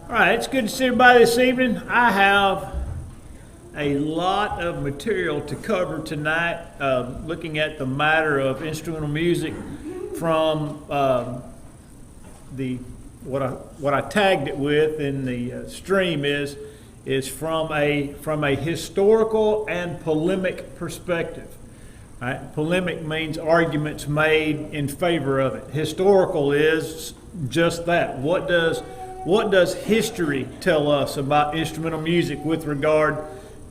All right, it's good to see everybody this evening. I have a lot of material to cover tonight, looking at the matter of instrumental music from what I tagged it with in the stream is from a historical and polemic perspective. Right? Polemic means arguments made in favor of it. Historical is just that. What does history tell us about instrumental music with regard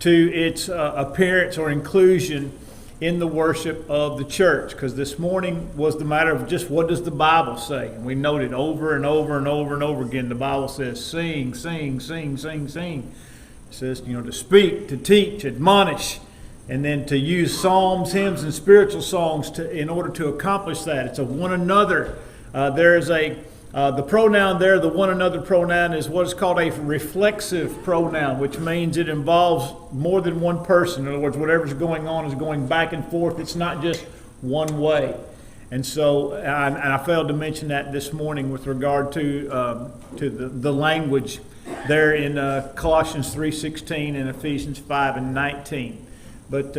to its appearance or inclusion in the worship of the church? Because this morning was the matter of just what does the Bible say? And we noted over and over and over and over again, the Bible says sing, sing, sing, sing, sing. It says, to speak, to teach, admonish, and then to use psalms, hymns, and spiritual songs in order to accomplish that. It's a one another. There is the pronoun there, the one another pronoun, is what is called a reflexive pronoun, which means it involves more than one person. In other words, whatever's going on is going back and forth. It's not just one way. And so, and I failed to mention that this morning with regard to the language there in Colossians 3:16 and Ephesians 5:19. But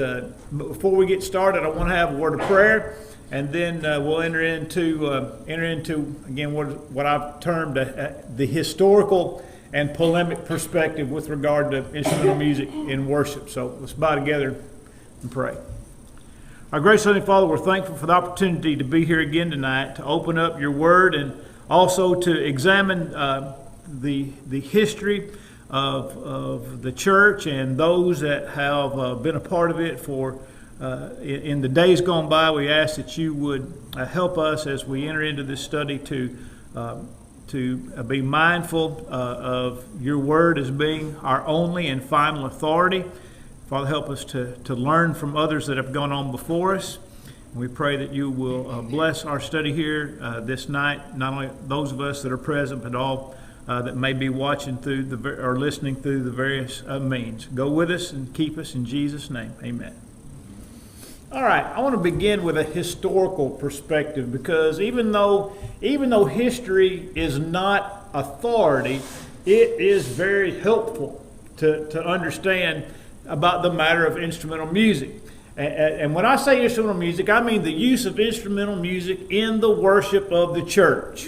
before we get started, I want to have a word of prayer. And then we'll enter into again what I've termed the historical and polemic perspective with regard to instrumental music in worship. So let's bow together and pray. Our gracious Heavenly Father, we're thankful for the opportunity to be here again tonight to open up Your Word and also to examine the history of the church and those that have been a part of it for. In the days gone by. We ask that You would help us as we enter into this study to be mindful of Your Word as being our only and final authority. Father, help us to learn from others that have gone on before us. And we pray that You will bless our study here this night, not only those of us that are present, but all that may be watching through or listening through the various means. Go with us and keep us in Jesus' name. Amen. All right, I want to begin with a historical perspective because even though history is not authority, it is very helpful to understand about the matter of instrumental music. And when I say instrumental music, I mean the use of instrumental music in the worship of the church.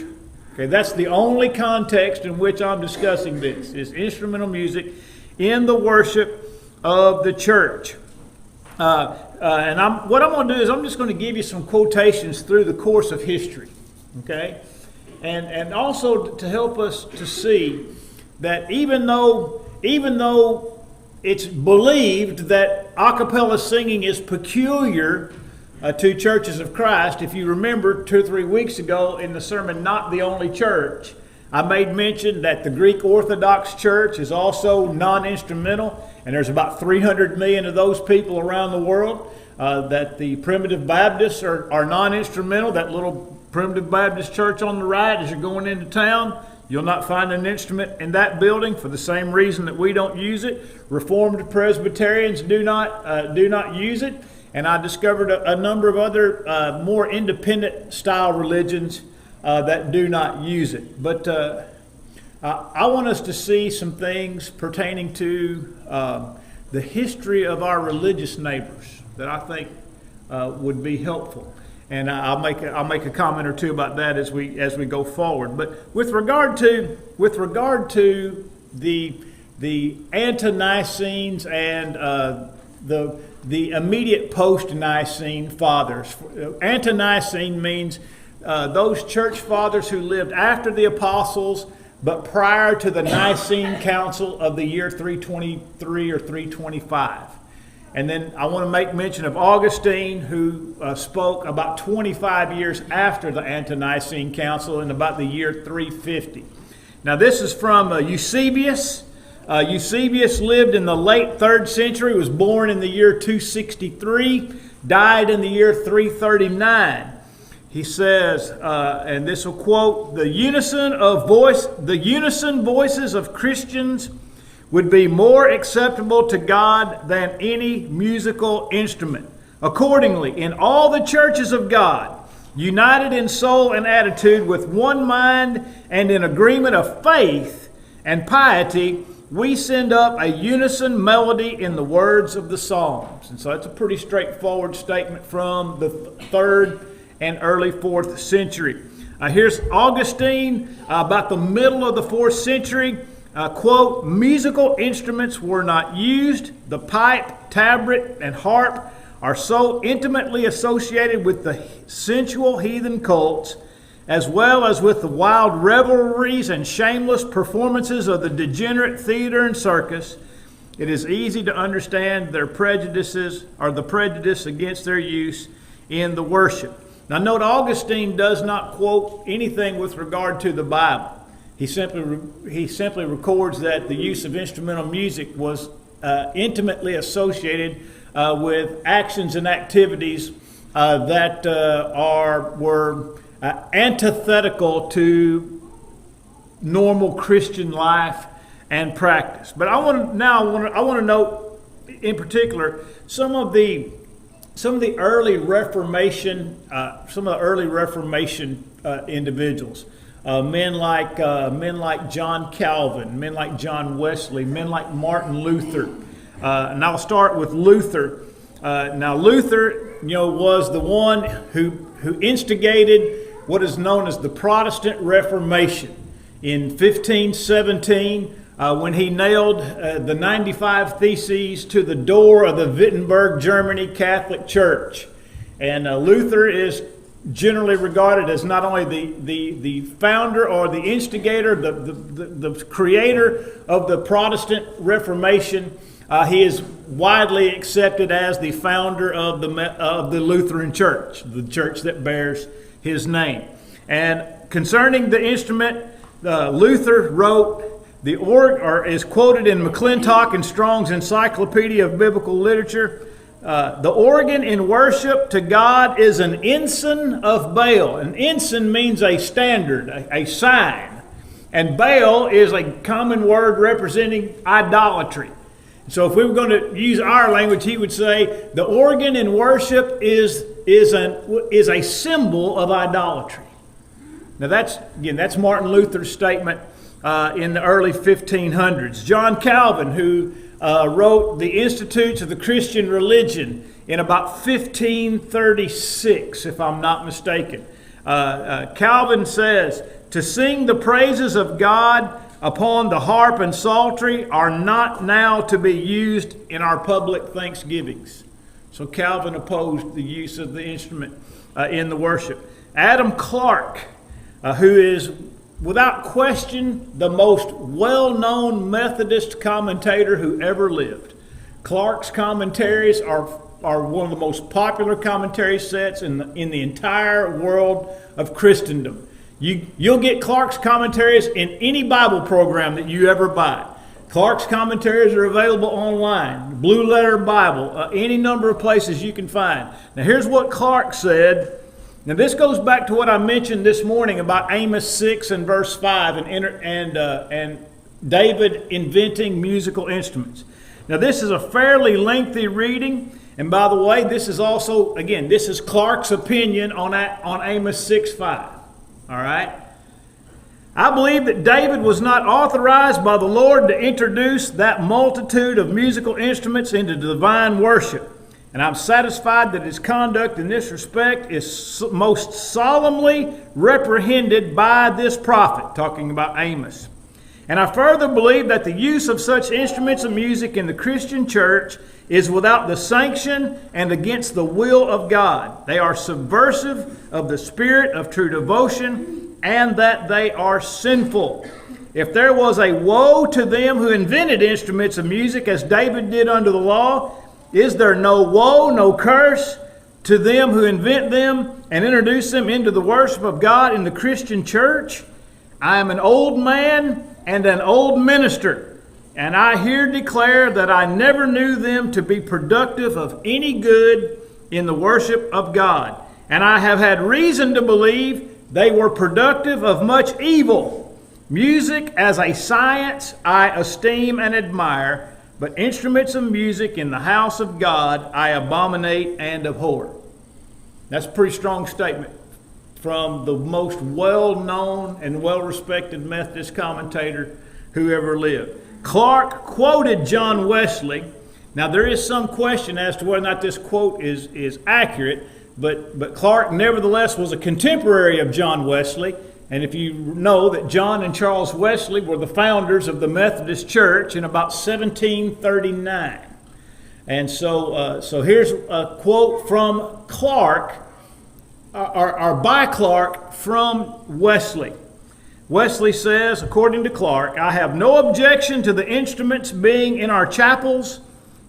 Okay, that's the only context in which I'm discussing this, is instrumental music in the worship of the church. What I'm going to do is I'm just going to give you some quotations through the course of history, okay? And also to help us to see that even though it's believed that a cappella singing is peculiar to churches of Christ, if you remember 2 or 3 weeks ago in the sermon, Not the Only Church, I made mention that the Greek Orthodox Church is also non-instrumental, and there's about 300 million of those people around the world. That the Primitive Baptists are non-instrumental. That little Primitive Baptist church on the right, as you're going into town, you'll not find an instrument in that building for the same reason that we don't use it. Reformed Presbyterians do not use it, and I discovered a number of other more independent style religions that do not use it. But I want us to see some things pertaining to the history of our religious neighbors that I think would be helpful, and I'll make a comment or two about that as we go forward. But with regard to the ante-Nicenes and the immediate post-Nicene fathers, ante-Nicene means those church fathers who lived after the apostles, but prior to the Nicene Council of the year 323 or 325. And then I want to make mention of Augustine, who spoke about 25 years after the Ante-Nicene Council in about the year 350. Now this is from Eusebius. Eusebius lived in the late 3rd century, was born in the year 263, died in the year 339. He says, and this will quote, the unison voices of Christians would be more acceptable to God than any musical instrument. Accordingly, in all the churches of God, united in soul and attitude with one mind and in agreement of faith and piety, we send up a unison melody in the words of the Psalms. And so that's a pretty straightforward statement from the 3rd and early 4th century. Here's Augustine, about the middle of the 4th century, quote, "Musical instruments were not used. The pipe, tabret, and harp are so intimately associated with the sensual heathen cults, as well as with the wild revelries and shameless performances of the degenerate theater and circus, it is easy to understand their prejudices or the prejudice against their use in the worship." Now note, Augustine does not quote anything with regard to the Bible. He simply records that the use of instrumental music was intimately associated with actions and activities that were antithetical to normal Christian life and practice. But I want to note in particular some of the early Reformation individuals, men like John Calvin, men like John Wesley, men like Martin Luther. And I'll start with Luther. Now Luther, was the one who instigated what is known as the Protestant Reformation in 1517, when he nailed the 95 Theses to the door of the Wittenberg, Germany Catholic Church. And Luther is generally regarded as not only the founder or the instigator, the creator of the Protestant Reformation. He is widely accepted as the founder of the Lutheran Church, the church that bears his name. And concerning the instrument, Luther wrote, is quoted in McClintock and Strong's Encyclopedia of Biblical Literature, the organ in worship to God is an ensign of Baal. An ensign means a standard, a sign. And Baal is a common word representing idolatry. So if we were going to use our language, he would say the organ in worship is a symbol of idolatry. Now that's Martin Luther's statement in the early 1500s. John Calvin, who wrote the Institutes of the Christian Religion in about 1536, if I'm not mistaken. Calvin says, "To sing the praises of God upon the harp and psaltery are not now to be used in our public thanksgivings." So Calvin opposed the use of the instrument in the worship. Adam Clarke, who is without question the most well-known Methodist commentator who ever lived. Clarke's commentaries are one of the most popular commentary sets in the entire world of Christendom. You'll get Clarke's commentaries in any Bible program that you ever buy. Clarke's commentaries are available online, Blue Letter Bible, any number of places you can find. Now here's what Clarke said. Now this goes back to what I mentioned this morning about Amos 6 and verse 5 and David inventing musical instruments. Now this is a fairly lengthy reading, and by the way, this is also, again, this is Clarke's opinion on Amos 6:5. All right? "I believe that David was not authorized by the Lord to introduce that multitude of musical instruments into divine worship. And I'm satisfied that his conduct in this respect is most solemnly reprehended by this prophet," talking about Amos. "And I further believe that the use of such instruments of music in the Christian church is without the sanction and against the will of God. They are subversive of the spirit of true devotion, and that they are sinful. If there was a woe to them who invented instruments of music as David did under the law, is there no woe, no curse to them who invent them and introduce them into the worship of God in the Christian church? I am an old man and an old minister, and I here declare that I never knew them to be productive of any good in the worship of God. And I have had reason to believe they were productive of much evil. Music as a science I esteem and admire, but instruments of music in the house of God I abominate and abhor." That's a pretty strong statement from the most well-known and well-respected Methodist commentator who ever lived. Clark quoted John Wesley. Now, there is some question as to whether or not this quote is accurate, but Clark nevertheless was a contemporary of John Wesley. And if you know that John and Charles Wesley were the founders of the Methodist Church in about 1739. And so here's a quote from Clark, or by Clark, from Wesley. Wesley says, according to Clark, "I have no objection to the instruments being in our chapels,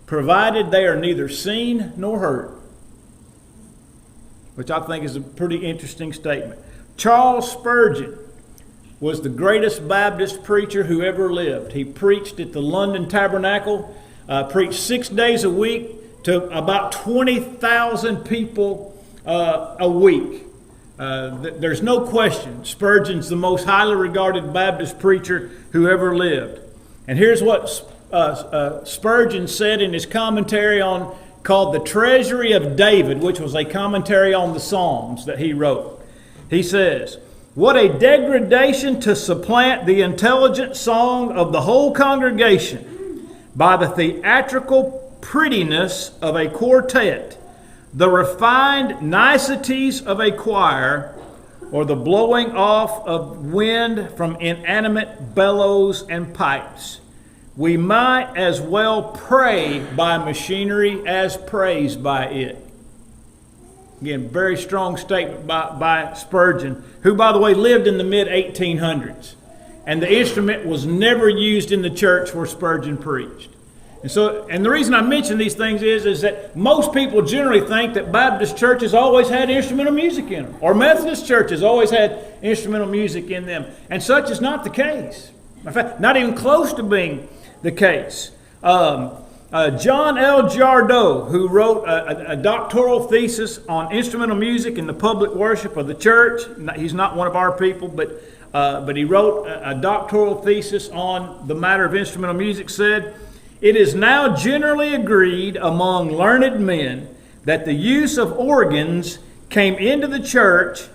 provided they are neither seen nor heard." Which I think is a pretty interesting statement. Charles Spurgeon was the greatest Baptist preacher who ever lived. He preached at the London Tabernacle, preached 6 days a week to about 20,000 people a week. There's no question Spurgeon's the most highly regarded Baptist preacher who ever lived. And here's what Spurgeon said in his commentary called The Treasury of David, which was a commentary on the Psalms that he wrote. He says, "What a degradation to supplant the intelligent song of the whole congregation by the theatrical prettiness of a quartet, the refined niceties of a choir, or the blowing off of wind from inanimate bellows and pipes. We might as well pray by machinery as praise by it." Again, very strong statement by Spurgeon, who, by the way, lived in the mid-1800s. And the instrument was never used in the church where Spurgeon preached. And the reason I mention these things is that most people generally think that Baptist churches always had instrumental music in them, or Methodist churches always had instrumental music in them. And such is not the case. In fact, not even close to being the case. John L. Jardot, who wrote a doctoral thesis on instrumental music in the public worship of the church. He's not one of our people, but he wrote a doctoral thesis on the matter of instrumental music, said, "It is now generally agreed among learned men that the use of organs came into the church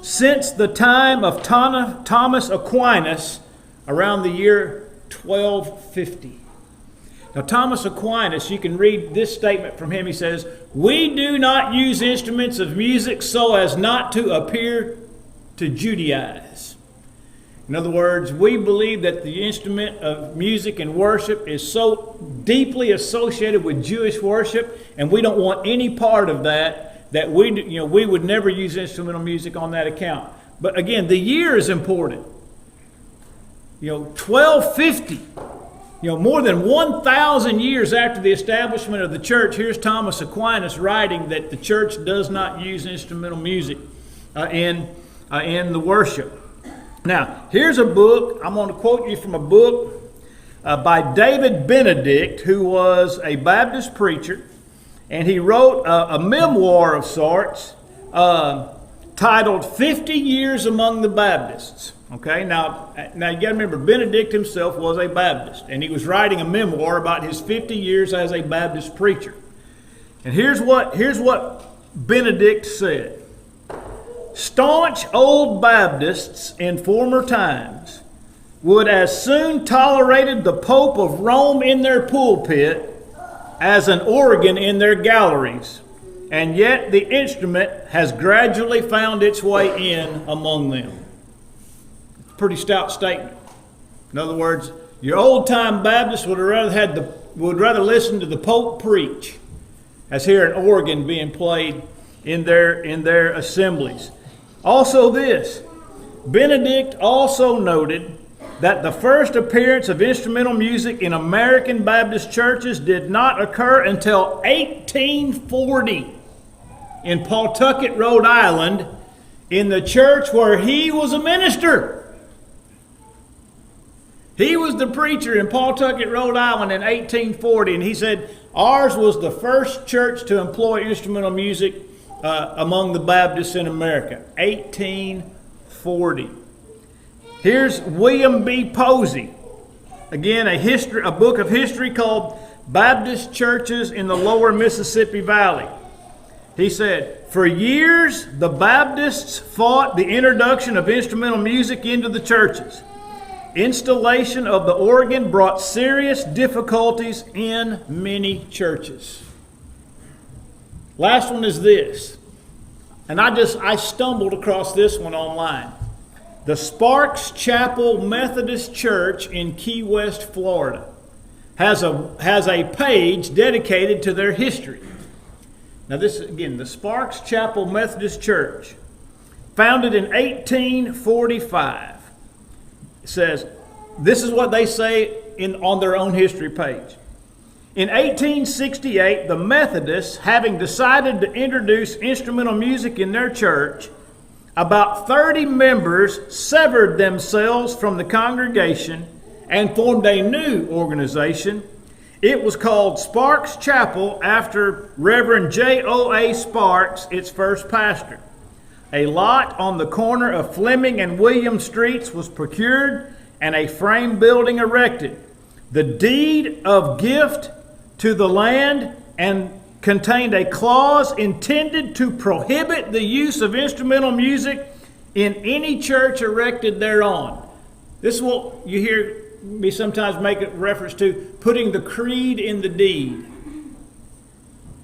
since the time of Thomas Aquinas around the year 1250. Now, Thomas Aquinas, you can read this statement from him. He says, "We do not use instruments of music so as not to appear to Judaize." In other words, we believe that the instrument of music and worship is so deeply associated with Jewish worship, and we don't want any part of that we would never use instrumental music on that account. But again, the year is important. 1250. More than 1,000 years after the establishment of the church, here's Thomas Aquinas writing that the church does not use instrumental music in the worship. Now, here's a book. I'm going to quote you from a book by David Benedict, who was a Baptist preacher, and he wrote a memoir of sorts titled 50 Years Among the Baptists. Okay, now you got to remember, Benedict himself was a Baptist, and he was writing a memoir about his 50 years as a Baptist preacher. And here's what Benedict said. "Staunch old Baptists in former times would as soon tolerated the Pope of Rome in their pulpit as an organ in their galleries, and yet the instrument has gradually found its way in among them." Pretty stout statement. In other words, your old-time Baptists would rather listen to the Pope preach as hear an organ being played in their assemblies. Also this, Benedict also noted that the first appearance of instrumental music in American Baptist churches did not occur until 1840 in Pawtucket, Rhode Island, in the church where he was a minister. He was the preacher in Pawtucket, Rhode Island in 1840, and he said, "Ours was the first church to employ instrumental music among the Baptists in America." 1840. Here's William B. Posey. Again, a book of history called Baptist Churches in the Lower Mississippi Valley. He said, "For years, the Baptists fought the introduction of instrumental music into the churches. installation of the organ brought serious difficulties in many churches. Last one is this, and I stumbled across this one online. The Sparks Chapel Methodist Church in Key West, Florida, has a page dedicated to their history. Now this, again, the Sparks Chapel Methodist Church, founded in 1845. It says, this is what they say on their own history page. In 1868, the Methodists, having decided to introduce instrumental music in their church, about 30 members severed themselves from the congregation and formed a new organization. It was called Sparks Chapel after Reverend J.O.A. Sparks, its first pastor. A lot on the corner of Fleming and William Streets was procured and a frame building erected. The deed of gift to the land and contained a clause intended to prohibit the use of instrumental music in any church erected thereon. This is what you hear me sometimes make a reference to, putting the creed in the deed.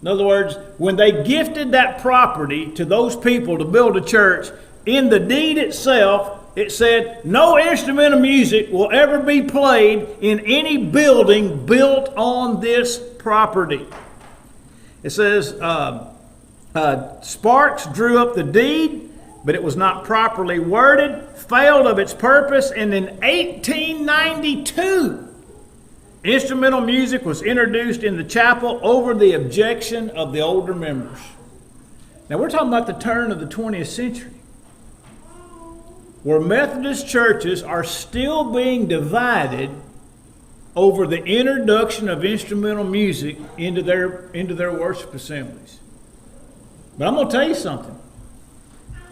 In other words, when they gifted that property to those people to build a church, in the deed itself, it said no instrumental music will ever be played in any building built on this property. It says Sparks drew up the deed, but it was not properly worded, failed of its purpose, and in 1892, instrumental music was introduced in the chapel over the objection of the older members. Now we're talking about the turn of the 20th century, where Methodist churches are still being divided over the introduction of instrumental music into their worship assemblies. But I'm going to tell you something.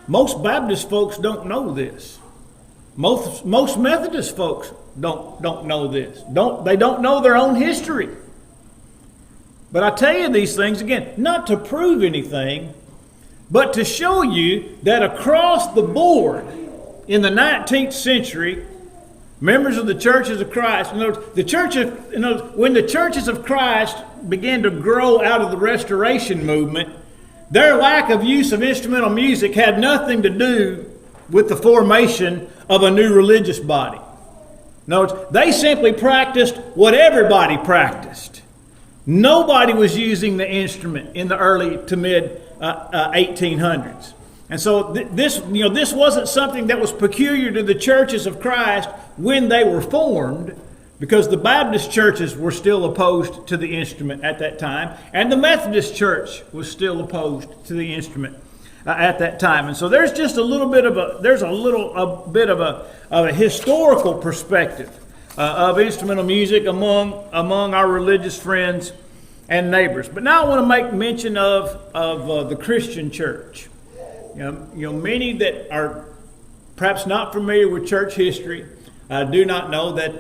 Most Baptist folks don't know this. Most Methodist folks don't know this. They don't know their own history. But I tell you these things, again, not to prove anything, but to show you that across the board in the 19th century, members of the Churches of Christ, when the Churches of Christ began to grow out of the Restoration movement, their lack of use of instrumental music had nothing to do with the formation of a new religious body. No, they simply practiced what everybody practiced. Nobody was using the instrument in the early to mid 1800s. And so this wasn't something that was peculiar to the Churches of Christ when they were formed, because the Baptist churches were still opposed to the instrument at that time, and the Methodist Church was still opposed to the instrument at that time. And so there's just a bit of a historical perspective of instrumental music among our religious friends and neighbors. But now I want to make mention of the Christian church. Many that are perhaps not familiar with church history do not know that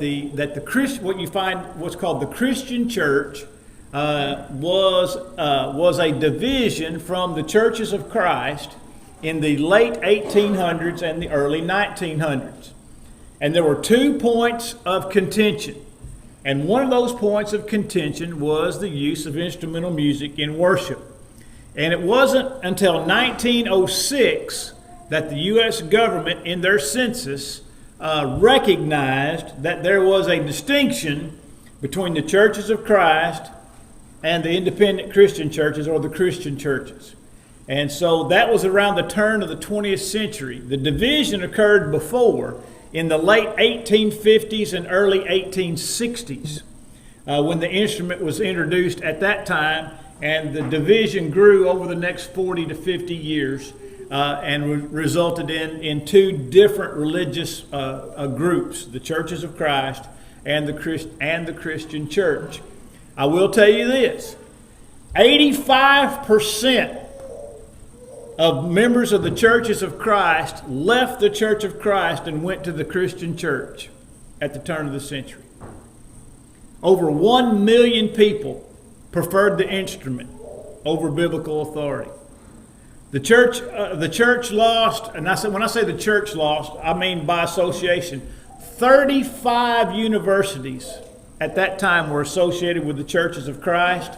what's called the Christian church was a division from the Churches of Christ in the late 1800s and the early 1900s. And there were 2 points of contention. And one of those points of contention was the use of instrumental music in worship. And it wasn't until 1906 that the U.S. government, in their census, recognized that there was a distinction between the Churches of Christ and the independent Christian churches, or the Christian churches. And so that was around the turn of the 20th century. The division occurred before, in the late 1850s and early 1860s, when the instrument was introduced at that time, and the division grew over the next 40 to 50 years and resulted in 2 different religious groups, the Churches of Christ and the Christian church. I will tell you this, 85% of members of the Churches of Christ left the Church of Christ and went to the Christian church at the turn of the century. Over 1 million people preferred the instrument over biblical authority. The church lost, and when I say the church lost, I mean by association, 35 universities at that time were associated with the Churches of Christ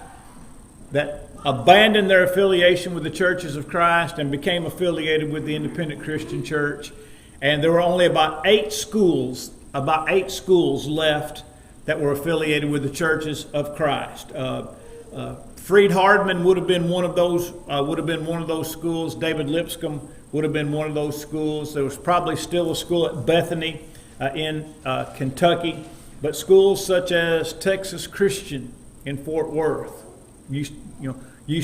that abandoned their affiliation with the Churches of Christ and became affiliated with the Independent Christian Church. And there were only about eight schools left that were affiliated with the Churches of Christ. Freed-Hardeman would have been one of those schools. David Lipscomb would have been one of those schools. There was probably still a school at Bethany in Kentucky, but schools such as Texas Christian in Fort Worth used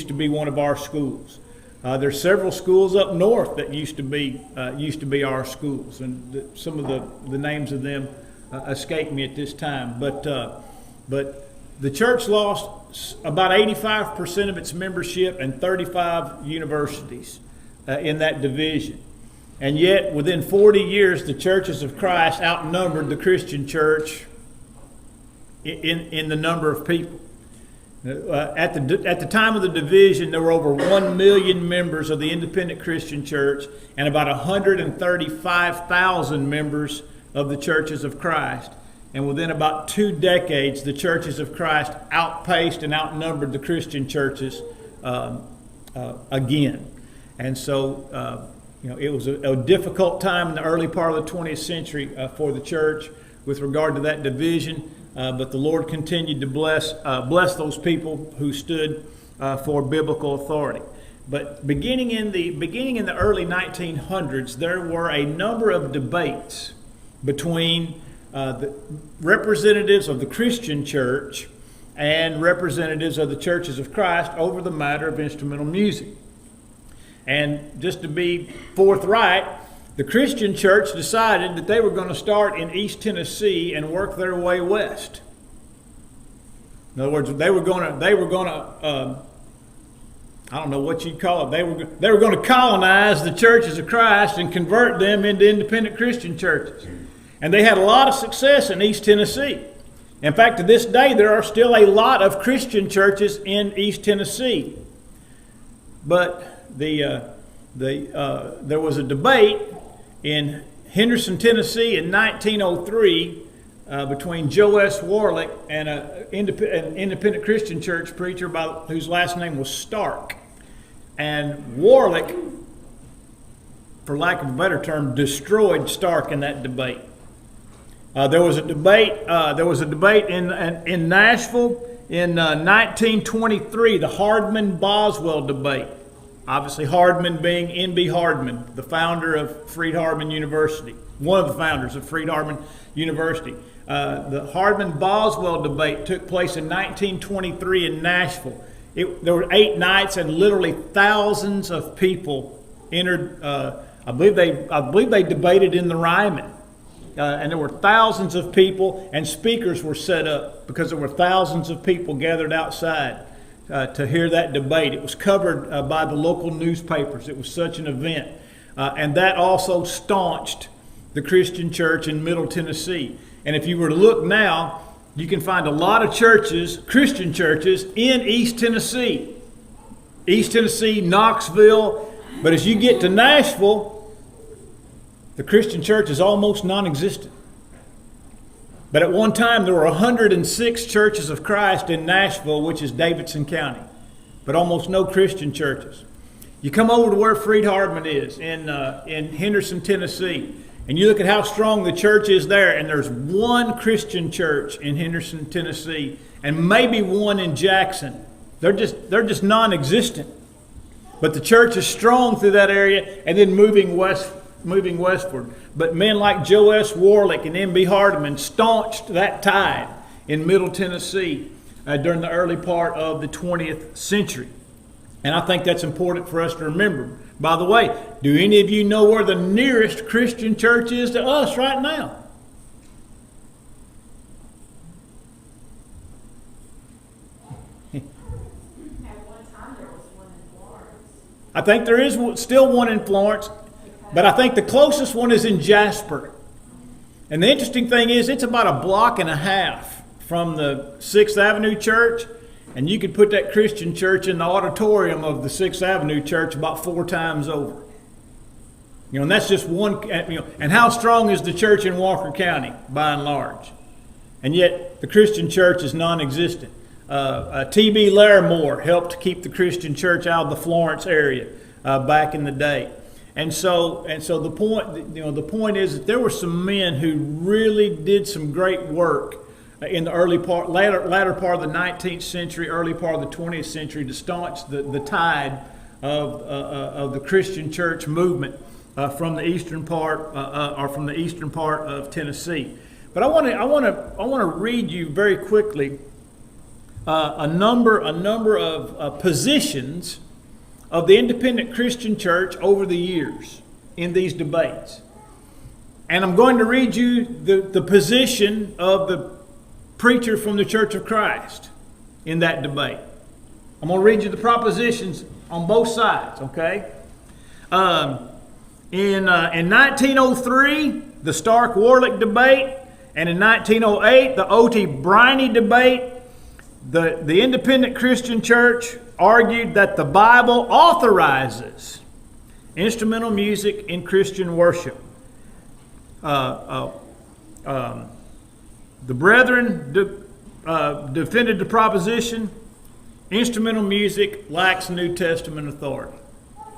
to be one of our schools. There's several schools up north that used to be our schools, and some of the names of them escape me at this time. But the church lost about 85% of its membership and 35 universities in that division. And yet, within 40 years, the Churches of Christ outnumbered the Christian church in the number of people. At the time of the division, there were over 1 million members of the Independent Christian Church and about 135,000 members of the Churches of Christ. And within about 2 decades, the Churches of Christ outpaced and outnumbered the Christian churches again. And so, it was a difficult time in the early part of the 20th century for the church with regard to that division. But the Lord continued to bless those people who stood for biblical authority. But beginning in the early 1900s, there were a number of debates between the representatives of the Christian church and representatives of the Churches of Christ over the matter of instrumental music. And just to be forthright, the Christian church decided that they were going to start in East Tennessee and work their way west. In other words, they were going to I don't know what you'd call it. They were going to colonize the Churches of Christ and convert them into independent Christian churches. And they had a lot of success in East Tennessee. In fact, to this day, there are still a lot of Christian churches in East Tennessee. But there was a debate in Henderson, Tennessee in 1903 between Joe S. Warlick and an independent Christian church preacher whose last name was Stark. And Warlick, for lack of a better term, destroyed Stark in that debate. There was a debate in Nashville in 1923, the Hardman-Boswell debate. Obviously, Hardman being N.B. Hardman, the founder of Freed-Hardeman University, one of the founders of Freed-Hardeman University. The Hardman-Boswell debate took place in 1923 in Nashville. There were 8 nights, and literally thousands of people entered. I believe they debated in the Ryman, and there were thousands of people, and speakers were set up because there were thousands of people gathered outside to hear that debate. It was covered by the local newspapers. It was such an event. And that also staunched the Christian church in Middle Tennessee. And if you were to look now, you can find a lot of churches, Christian churches, in East Tennessee. East Tennessee, Knoxville. But as you get to Nashville, the Christian church is almost non-existent. But at one time, there were 106 Churches of Christ in Nashville, which is Davidson County, but almost no Christian churches. You come over to where Freed-Hardeman is in Henderson, Tennessee, and you look at how strong the church is there, and there's one Christian church in Henderson, Tennessee, and maybe one in Jackson. They're just non-existent. But the church is strong through that area, and then moving westward. But men like Joe S. Warlick and N.B. Hardman staunched that tide in Middle Tennessee during the early part of the 20th century. And I think that's important for us to remember. By the way, do any of you know where the nearest Christian church is to us right now? At one time there was one in Florence. I think there is still one in Florence. But I think the closest one is in Jasper. And the interesting thing is, it's about a block and a half from the 6th Avenue Church. And you could put that Christian church in the auditorium of the 6th Avenue Church about 4 times over. And that's just one, and how strong is the church in Walker County, by and large? And yet, the Christian church is non-existent. T.B. Larimore helped keep the Christian church out of the Florence area back in the day. And so the point is that there were some men who really did some great work in the latter part of the 19th century, early part of the 20th century to staunch the tide of the Christian church movement from the eastern part of Tennessee. But I want to read you very quickly a number of positions of the independent Christian church over the years in these debates. And I'm going to read you the position of the preacher from the Church of Christ in that debate. I'm going to read you the propositions on both sides, okay? In 1903, the Stark-Warlick debate, and in 1908, the Otey-Briney debate, the independent Christian church argued that the Bible authorizes instrumental music in Christian worship. The Brethren defended the proposition, instrumental music lacks New Testament authority.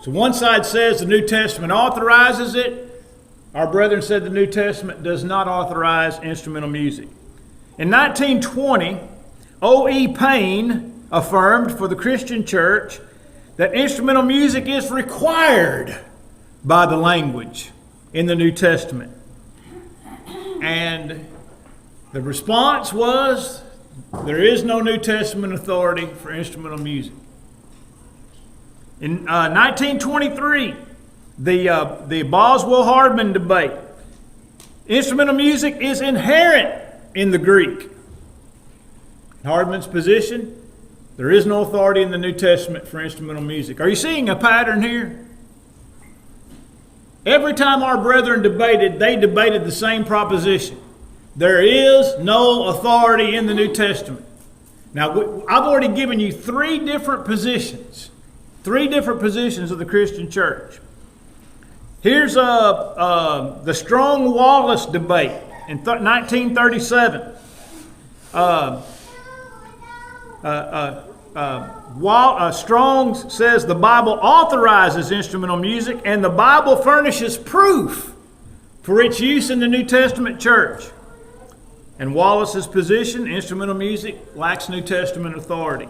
So one side says the New Testament authorizes it. Our brethren said the New Testament does not authorize instrumental music. In 1920, O.E. Payne affirmed for the Christian church that instrumental music is required by the language in the New Testament. And the response was, there is no New Testament authority for instrumental music. In 1923, the Boswell-Hardman debate. Instrumental music is inherent in the Greek. Hardman's position, there is no authority in the New Testament for instrumental music. Are you seeing a pattern here? Every time our brethren debated, they debated the same proposition. There is no authority in the New Testament. Now, I've already given you three different positions of the Christian church. Here's the Strong-Wallace debate in 1937. Strong says the Bible authorizes instrumental music, and the Bible furnishes proof for its use in the New Testament church. And Wallace's position, instrumental music lacks New Testament authority.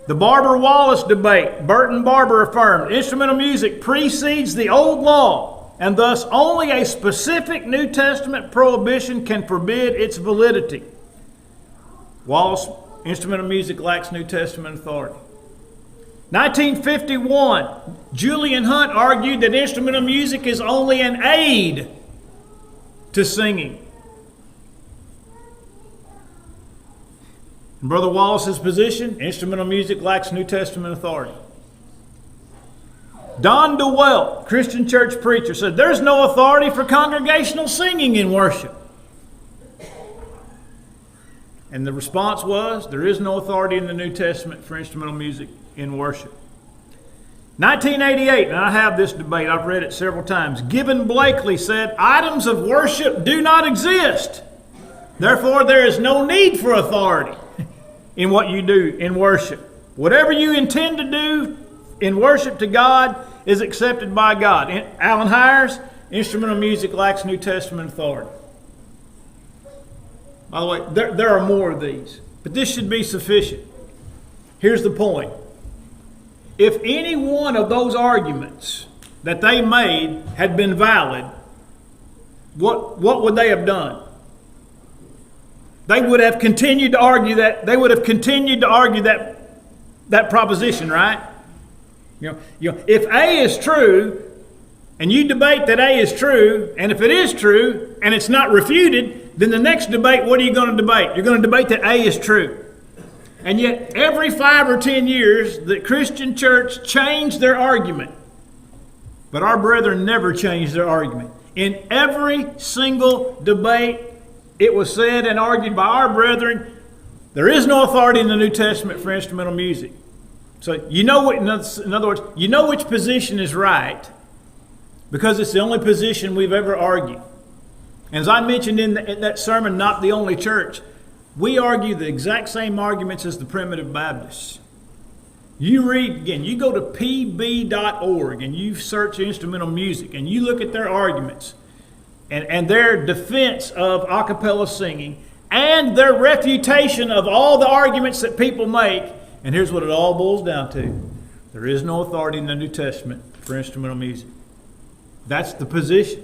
The Barber-Wallace debate, Burton Barber affirmed instrumental music precedes the old law, and thus only a specific New Testament prohibition can forbid its validity. Wallace, instrumental music lacks New Testament authority. 1951, Julian Hunt argued that instrumental music is only an aid to singing. In Brother Wallace's position, instrumental music lacks New Testament authority. Don DeWelt, Christian church preacher, said there's no authority for congregational singing in worship. And the response was, there is no authority in the New Testament for instrumental music in worship. 1988, and I have this debate, I've read it several times. Gibbon Blakely said, items of worship do not exist. Therefore, there is no need for authority in what you do in worship. Whatever you intend to do in worship to God is accepted by God. Alan Hires, instrumental music lacks New Testament authority. By the way, there are more of these, but this should be sufficient. Here's the point. If any one of those arguments that they made had been valid, what would they have done? They would have continued to argue that. They would have continued to argue that proposition, right? You know, if A is true, and you debate that A is true, and if it is true and it's not refuted, then the next debate, what are you going to debate? You're going to debate that A is true. And yet, every 5 or 10 years, the Christian church changed their argument. But our brethren never changed their argument. In every single debate, it was said and argued by our brethren, there is no authority in the New Testament for instrumental music. So you know what, in other words, you know which position is right because it's the only position we've ever argued. And as I mentioned in that sermon, Not the Only Church, we argue the exact same arguments as the primitive Baptists. You read, again, you go to pb.org and you search instrumental music and you look at their arguments and their defense of a cappella singing and their refutation of all the arguments that people make. And here's what it all boils down to. There is no authority in the New Testament for instrumental music. That's the position.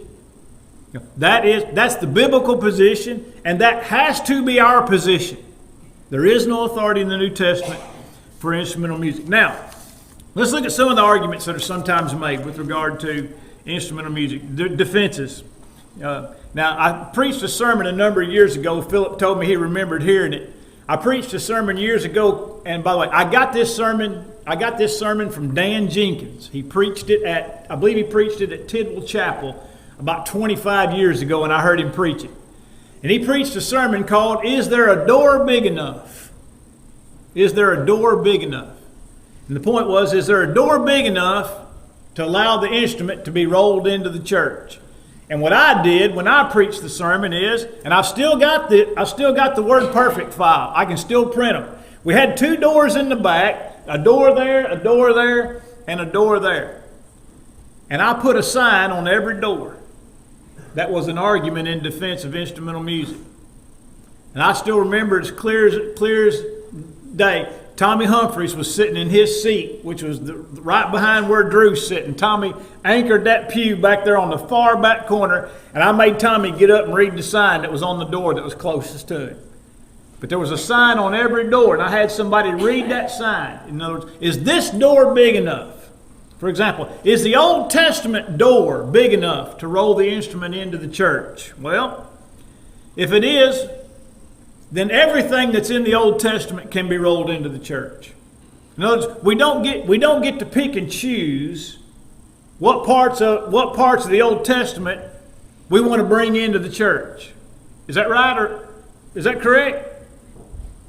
That's the biblical position, and that has to be our position. There is no authority in the New Testament for instrumental music. Now, let's look at some of the arguments that are sometimes made with regard to instrumental music, defenses. Now, I preached a sermon a number of years ago. Philip told me he remembered hearing it. I preached a sermon years ago, and by the way, I got this sermon from Dan Jenkins. He preached it I believe he preached it at Tidwell Chapel about 25 years ago, and I heard him preach it. And he preached a sermon called, Is There a Door Big Enough? Is there a door big enough? And the point was, is there a door big enough to allow the instrument to be rolled into the church? And what I did when I preached the sermon is, and I've still got the Word Perfect file. I can still print them. We had two doors in the back, a door there, and a door there. And I put a sign on every door. That was an argument in defense of instrumental music. And I still remember as clear as day, Tommy Humphreys was sitting in his seat, which was right behind where Drew's sitting. Tommy anchored that pew back there on the far back corner, and I made Tommy get up and read the sign that was on the door that was closest to him. But there was a sign on every door, and I had somebody read that sign. In other words, is this door big enough? For example, is the Old Testament door big enough to roll the instrument into the church? Well, if it is, then everything that's in the Old Testament can be rolled into the church. In other words, we don't get to pick and choose what parts of the Old Testament we want to bring into the church. Is that right, or is that correct?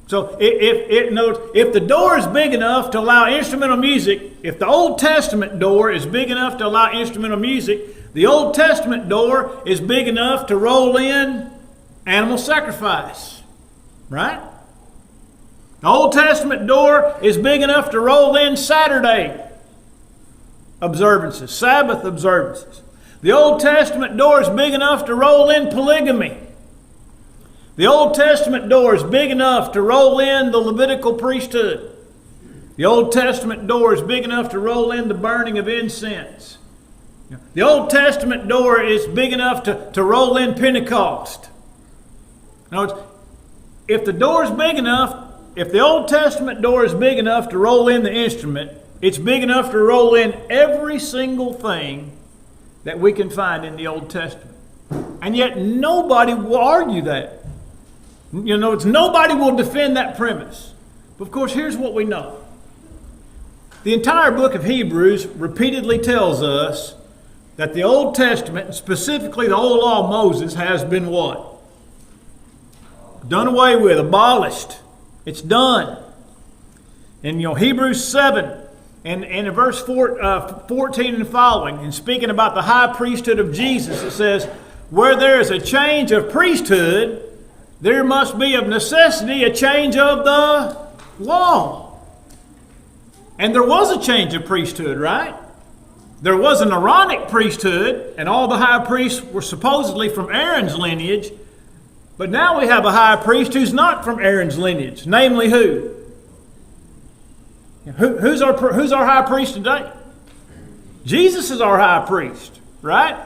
So if the door is big enough to allow instrumental music, if the Old Testament door is big enough to allow instrumental music, the Old Testament door is big enough to roll in animal sacrifice. Right? The Old Testament door is big enough to roll in Saturday observances, Sabbath observances. The Old Testament door is big enough to roll in polygamy. The Old Testament door is big enough to roll in the Levitical priesthood. The Old Testament door is big enough to roll in the burning of incense. The Old Testament door is big enough to roll in Pentecost. In other words, if the door is big enough, if the Old Testament door is big enough to roll in the instrument, it's big enough to roll in every single thing that we can find in the Old Testament. And yet nobody will argue that. Nobody will defend that premise. But of course, here's what we know. The entire book of Hebrews repeatedly tells us that the Old Testament, specifically the Old Law of Moses, has been what? Done away with, abolished. It's done. And Hebrews 7 and in verse 14 and following, and speaking about the high priesthood of Jesus, it says, where there is a change of priesthood, there must be of necessity a change of the law. And there was a change of priesthood, right? There was an Aaronic priesthood, and all the high priests were supposedly from Aaron's lineage. But now we have a high priest who's not from Aaron's lineage. Namely who? Who's our high priest today? Jesus is our high priest, right?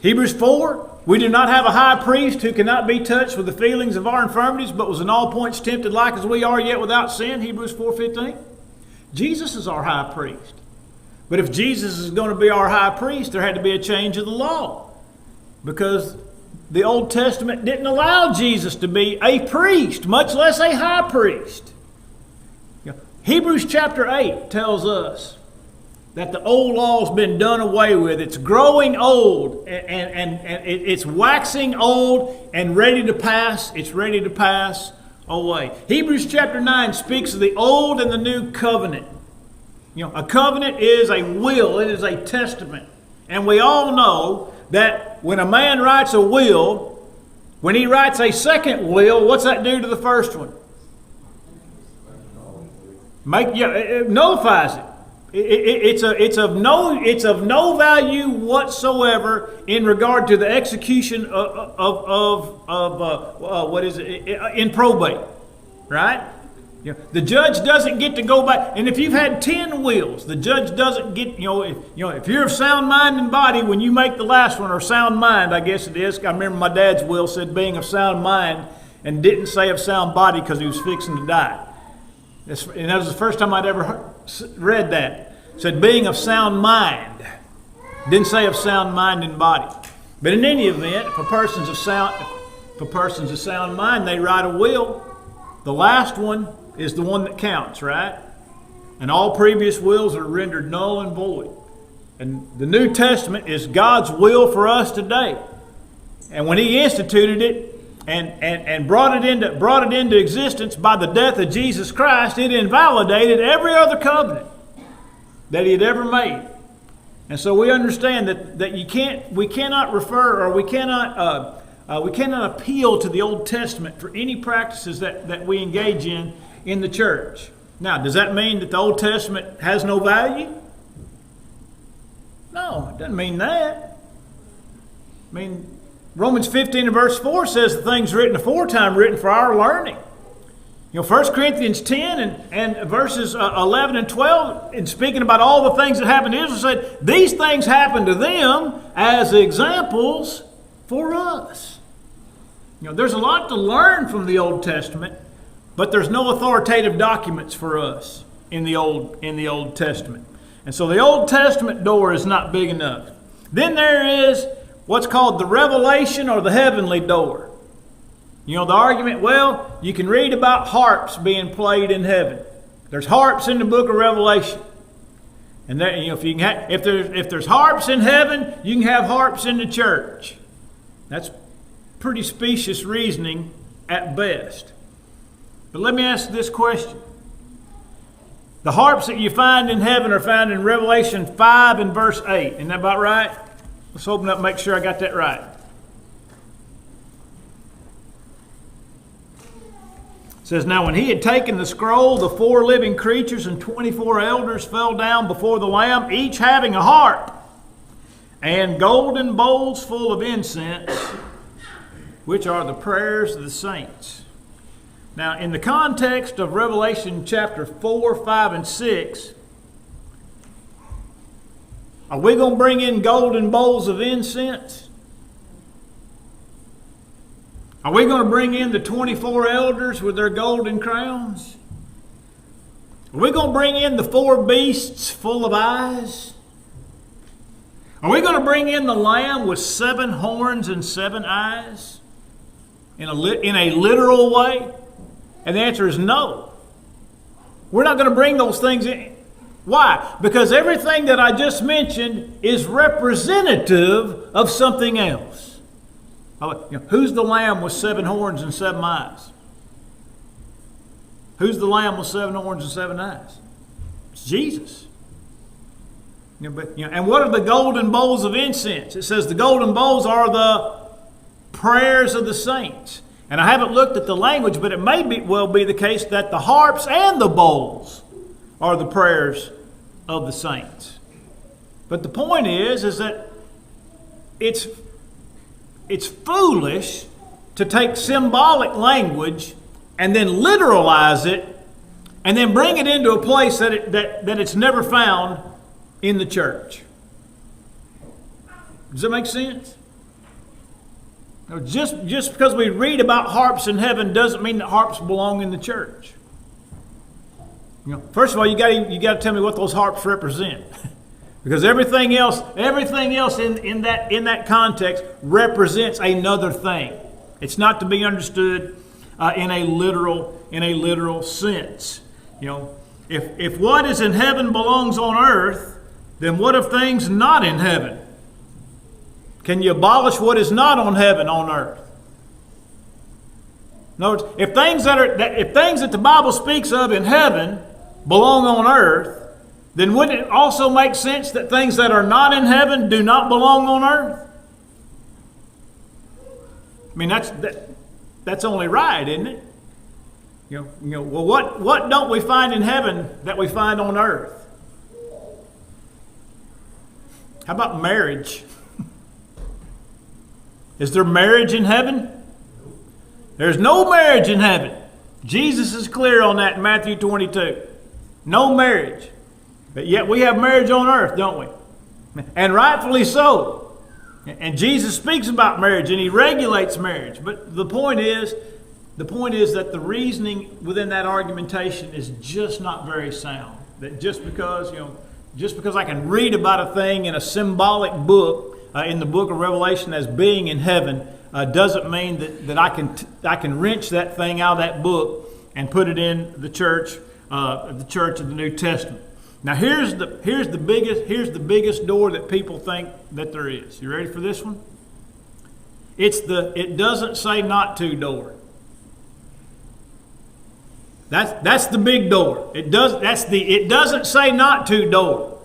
Hebrews 4, we do not have a high priest who cannot be touched with the feelings of our infirmities, but was in all points tempted like as we are, yet without sin. Hebrews 4:15. Jesus is our high priest. But if Jesus is going to be our high priest, there had to be a change of the law. Because the Old Testament didn't allow Jesus to be a priest, much less a high priest. Hebrews chapter 8 tells us that the old law has been done away with. It's growing old and it's waxing old and ready to pass. It's ready to pass away. Hebrews chapter 9 speaks of the old and the new covenant. A covenant is a will. It is a testament. And we all know that when a man writes a will, when he writes a second will, what's that do to the first one? It nullifies it. It's of no value whatsoever in regard to the execution in probate, right? The judge doesn't get to go back, and if you've had 10 wills, the judge doesn't get. If you're of sound mind and body when you make the last one, or sound mind, I guess it is. I remember my dad's will said being of sound mind, and didn't say of sound body because he was fixing to die. And that was the first time I'd ever read that. It said being of sound mind. Didn't say of sound mind and body. But in any event, if a person's of sound mind, they write a will. The last one is the one that counts, right? And all previous wills are rendered null and void. And the New Testament is God's will for us today. And when He instituted it, and brought it into existence by the death of Jesus Christ, it invalidated every other covenant that He had ever made. And so we understand that we cannot appeal to the Old Testament for any practices that we engage in the church. Now, does that mean that the Old Testament has no value? No, it doesn't mean that. I mean, Romans 15 and verse 4 says the things written aforetime written for our learning. 1 Corinthians 10 and verses 11 and 12, in speaking about all the things that happened to Israel, said these things happened to them as examples for us. There's a lot to learn from the Old Testament, but there's no authoritative documents for us in the Old Testament. And so the Old Testament door is not big enough. Then there is what's called the revelation or the heavenly door. The argument, well, you can read about harps being played in heaven. There's harps in the book of Revelation. And there, if there's harps in heaven, you can have harps in the church. That's pretty specious reasoning at best. But let me ask this question. The harps that you find in heaven are found in Revelation 5 and verse 8. Isn't that about right? Let's open up and make sure I got that right. It says, now when He had taken the scroll, the 4 living creatures and 24 elders fell down before the Lamb, each having a harp and golden bowls full of incense, which are the prayers of the saints. Now, in the context of Revelation chapter 4, 5, and 6, are we going to bring in golden bowls of incense? Are we going to bring in the 24 elders with their golden crowns? Are we going to bring in the 4 beasts full of eyes? Are we going to bring in the Lamb with 7 horns and 7 eyes? In a literal way? And the answer is no. We're not going to bring those things in. Why? Because everything that I just mentioned is representative of something else. Who's the Lamb with 7 horns and 7 eyes? Who's the Lamb with 7 horns and 7 eyes? It's Jesus. And what are the golden bowls of incense? It says the golden bowls are the prayers of the saints. And I haven't looked at the language, but it may well be the case that the harps and the bowls are the prayers of the saints. But the point is that it's foolish to take symbolic language and then literalize it and then bring it into a place that it's never found in the church. Does that make sense? Just because we read about harps in heaven doesn't mean that harps belong in the church. First of all, you got to tell me what those harps represent, because everything else in that context represents another thing. It's not to be understood in a literal sense. If what is in heaven belongs on earth, then what of things not in heaven? Can you abolish what is not on heaven on earth? In other words, if things that the Bible speaks of in heaven belong on earth, then wouldn't it also make sense that things that are not in heaven do not belong on earth? I mean, that's only right, isn't it? Well, what don't we find in heaven that we find on earth? How about marriage? Is there marriage in heaven? There's no marriage in heaven. Jesus is clear on that in Matthew 22. No marriage. But yet we have marriage on earth, don't we? And rightfully so. And Jesus speaks about marriage and he regulates marriage. But the point is that the reasoning within that argumentation is just not very sound. That just because I can read about a thing in a symbolic book, in the book of Revelation as being in heaven, doesn't mean that I can wrench that thing out of that book and put it in the church of the New Testament. Now here's the biggest door that people think that there is. You ready for this one? It doesn't say not to door. That's the big door. It doesn't say not to door.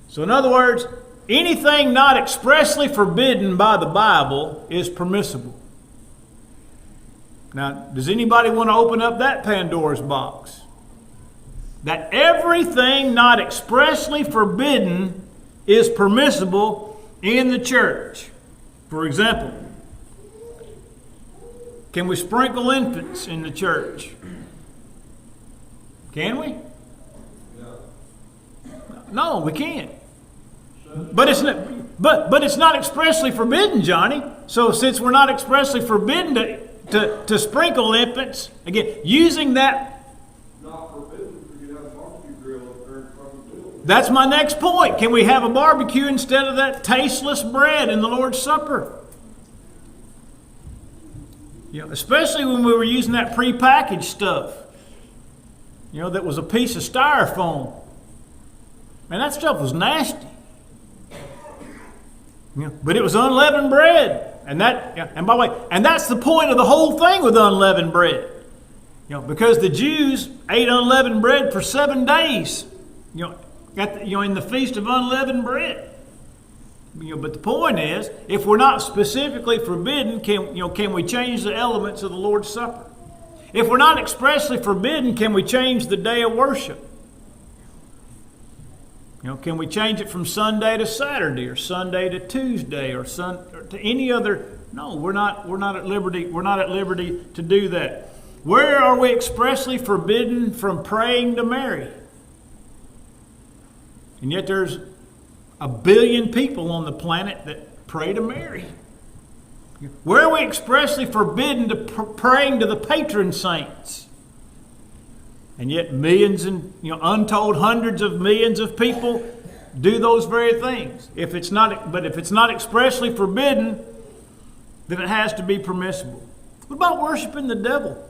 So in other words, anything not expressly forbidden by the Bible is permissible. Now, does anybody want to open up that Pandora's box? That everything not expressly forbidden is permissible in the church. For example, can we sprinkle infants in the church? Can we? No, we can't. But it's not expressly forbidden, Johnny. So since we're not expressly forbidden to sprinkle infants, again, using that. Not forbidden for you to have a barbecue grill up there in front of the building. That's my next point. Can we have a barbecue instead of that tasteless bread in the Lord's Supper? Especially when we were using that prepackaged stuff. That was a piece of styrofoam. Man, that stuff was nasty. But it was unleavened bread. And by the way, and that's the point of the whole thing with unleavened bread. Because the Jews ate unleavened bread for 7 days. In the Feast of Unleavened Bread. But the point is, if we're not specifically forbidden, can we change the elements of the Lord's Supper? If we're not expressly forbidden, can we change the day of worship? Can we change it from Sunday to Saturday, or Sunday to Tuesday, or to any other? No, we're not at liberty. We're not at liberty to do that. Where are we expressly forbidden from praying to Mary? And yet there's 1 billion people on the planet that pray to Mary. Where are we expressly forbidden to praying to the patron saints? And yet millions and untold hundreds of millions of people do those very things. If it's not expressly forbidden, then it has to be permissible. What about worshiping the devil?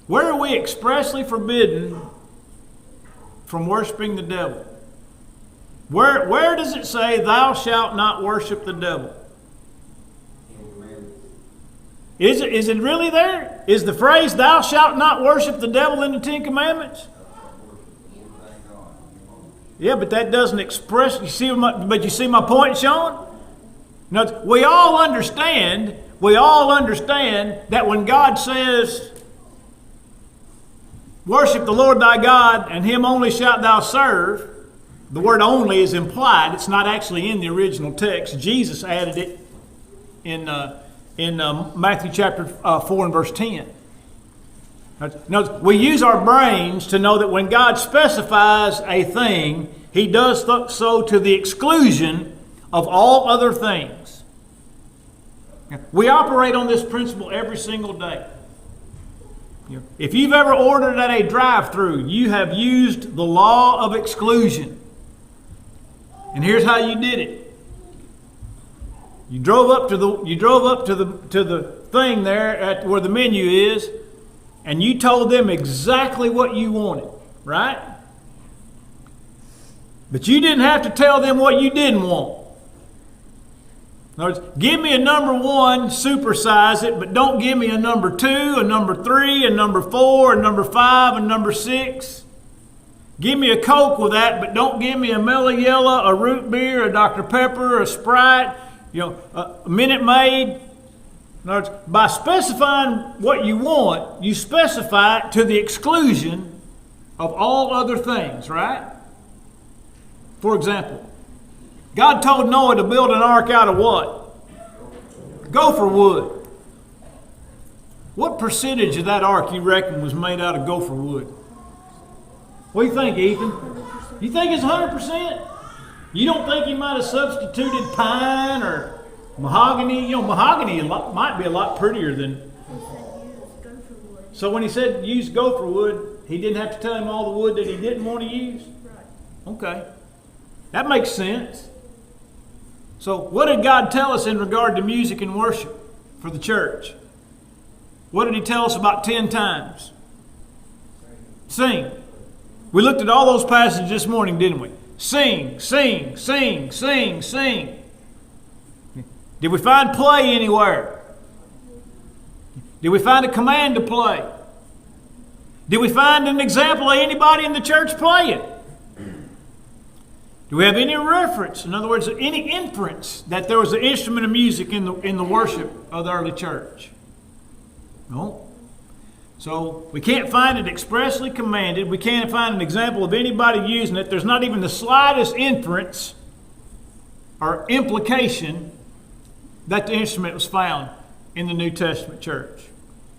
Where are we expressly forbidden from worshiping the devil? Where does it say, "Thou shalt not worship the devil"? Is it really there? Is the phrase "Thou shalt not worship the devil" in the Ten Commandments? Yeah, but that doesn't express. You see my point, Sean? No, we all understand that when God says, "Worship the Lord thy God, and him only shalt thou serve," the word "only" is implied. It's not actually in the original text. Jesus added it in Matthew chapter 4 and verse 10. Now, we use our brains to know that when God specifies a thing, he does so to the exclusion of all other things. We operate on this principle every single day. If you've ever ordered at a drive-thru, you have used the law of exclusion. And here's how you did it. You drove up to the thing there at where the menu is, and you told them exactly what you wanted, right? But you didn't have to tell them what you didn't want. In other words, give me a number 1, supersize it, but don't give me a number 2, a number 3, a number 4, a number 5, a number 6. Give me a Coke with that, but don't give me a Mellow Yellow, a root beer, a Dr. Pepper, a Sprite, a Minute Maid. In other words, by specifying what you want, you specify it to the exclusion of all other things, right? For example, God told Noah to build an ark out of what? Gopher wood. What percentage of that ark you reckon was made out of gopher wood? What do you think, Ethan? You think it's 100%? You don't think he might have substituted pine or mahogany? Mahogany might be a lot prettier than... So when he said use gopher wood, he didn't have to tell him all the wood that he didn't want to use? Okay. That makes sense. So what did God tell us in regard to music and worship for the church? What did he tell us about 10 times? Sing. We looked at all those passages this morning, didn't we? Sing, sing, sing, sing, sing. Did we find play anywhere? Did we find a command to play? Did we find an example of anybody in the church playing? Do we have any reference, in other words, any inference that there was an instrument of music in the worship of the early church? No. So we can't find it expressly commanded. We can't find an example of anybody using it. There's not even the slightest inference or implication that the instrument was found in the New Testament church.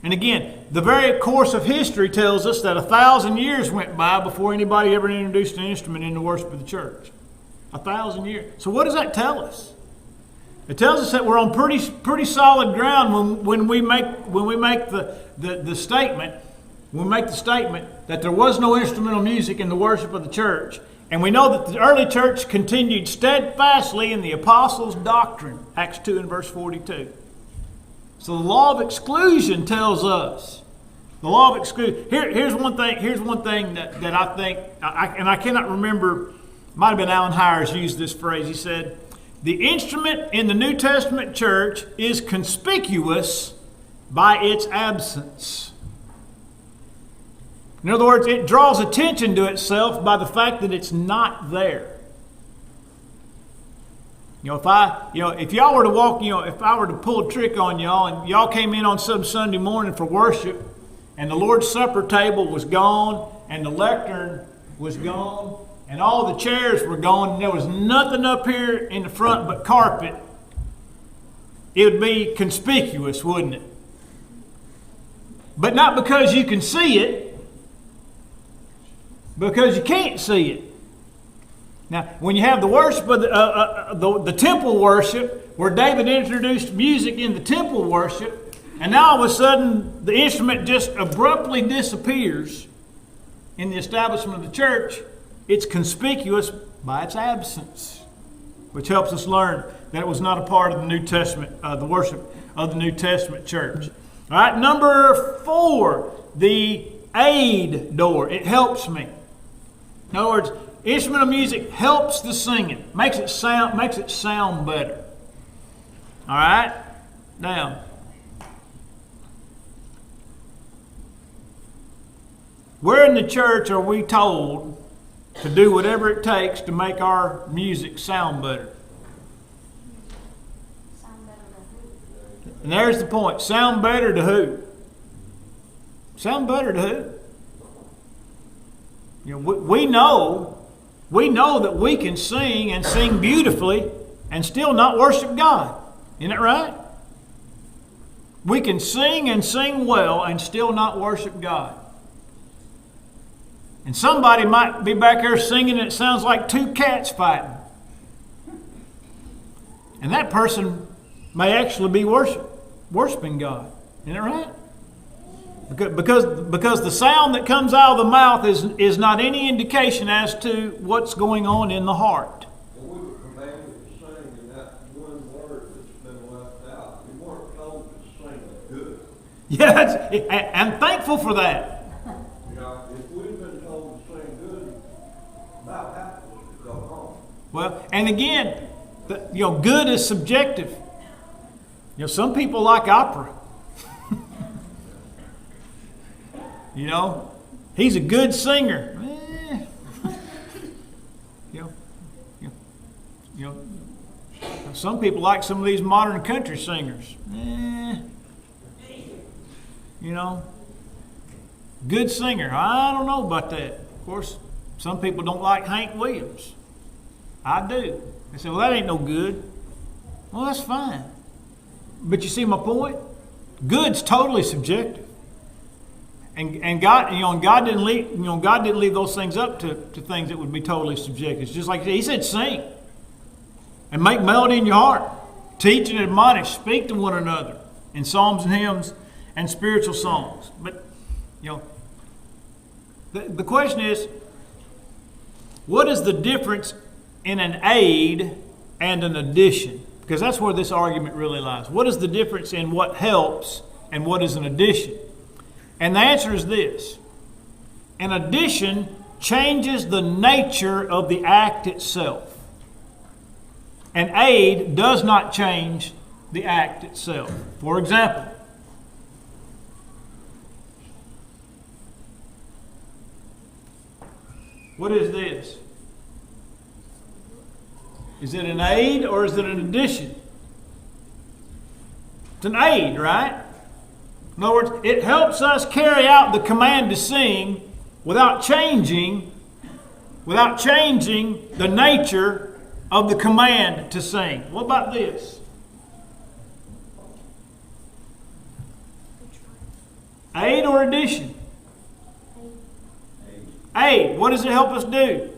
And again, the very course of history tells us that 1,000 years went by before anybody ever introduced an instrument in the worship of the church. 1,000 years. So what does that tell us? It tells us that we're on pretty solid ground when we make the statement. When we make the statement that there was no instrumental music in the worship of the church, and we know that the early church continued steadfastly in the apostles' doctrine, Acts 2 and verse 42. So the law of exclusion tells us. The law of exclusion. Here's one thing. Here's one thing that I think, and I cannot remember. Might have been Alan Hires used this phrase. He said, "The instrument in the New Testament church is conspicuous by its absence." In other words, it draws attention to itself by the fact that it's not there. If y'all were to walk, if I were to pull a trick on y'all and y'all came in on some Sunday morning for worship and the Lord's Supper table was gone and the lectern was gone and all the chairs were gone and there was nothing up here in the front but carpet, it would be conspicuous, wouldn't it? But not because you can see it, because you can't see it. Now, when you have the worship of the temple worship, where David introduced music in the temple worship, and now all of a sudden the instrument just abruptly disappears in the establishment of the church, it's conspicuous by its absence, which helps us learn that it was not a part of the New Testament, the worship of the New Testament church. All right, number 4, the aid door. It helps me. In other words, instrumental music helps the singing, makes it sound better. All right? Now, where in the church are we told to do whatever it takes to make our music sound better? And there's the point. Sound better to who? Sound better to who? We know that we can sing and sing beautifully and still not worship God. Isn't that right? We can sing and sing well and still not worship God. And somebody might be back there singing and it sounds like 2 cats fighting. And that person may actually be worshiping God. Isn't that right? Because the sound that comes out of the mouth is not any indication as to what's going on in the heart. Well, we were commanded to sing, and that one word that's been left out. We weren't told to sing good. Yeah, I'm thankful for that. If we'd been told to sing good, about half of us would go home. Well, and again, good is subjective. Some people like opera. He's a good singer. Some people like some of these modern country singers. Good singer. I don't know about that. Of course, some people don't like Hank Williams. I do. They say, well, that ain't no good. Well, that's fine. But you see my point? Good's totally subjective. And God didn't leave those things up to things that would be totally subjective. It's just like He said, sing and make melody in your heart, teach and admonish, speak to one another in psalms and hymns and spiritual songs. But the question is, what is the difference in an aid and an addition? Because that's where this argument really lies. What is the difference in what helps and what is an addition? And the answer is this. An addition changes the nature of the act itself. An aid does not change the act itself. For example, what is this? Is it an aid or is it an addition? It's an aid, right? In other words, it helps us carry out the command to sing without changing the nature of the command to sing. What about this? Aid or addition? Aid. What does it help us do?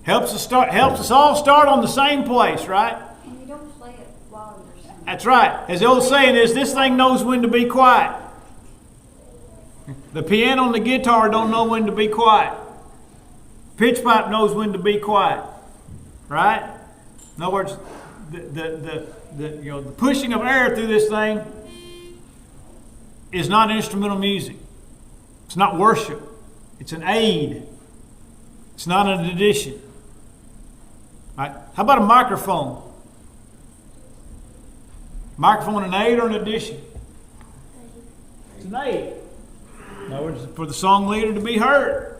Helps us all start on the same place, right? And you don't play it while you're singing. That's right. As the old saying is, this thing knows when to be quiet. The piano and the guitar don't know when to be quiet. Pitch pipe knows when to be quiet, right? In other words, the pushing of air through this thing is not instrumental music. It's not worship. It's an aid. It's not an addition. Right? How about a microphone? Microphone an aid or an addition? It's an aid. In other words, for the song leader to be heard.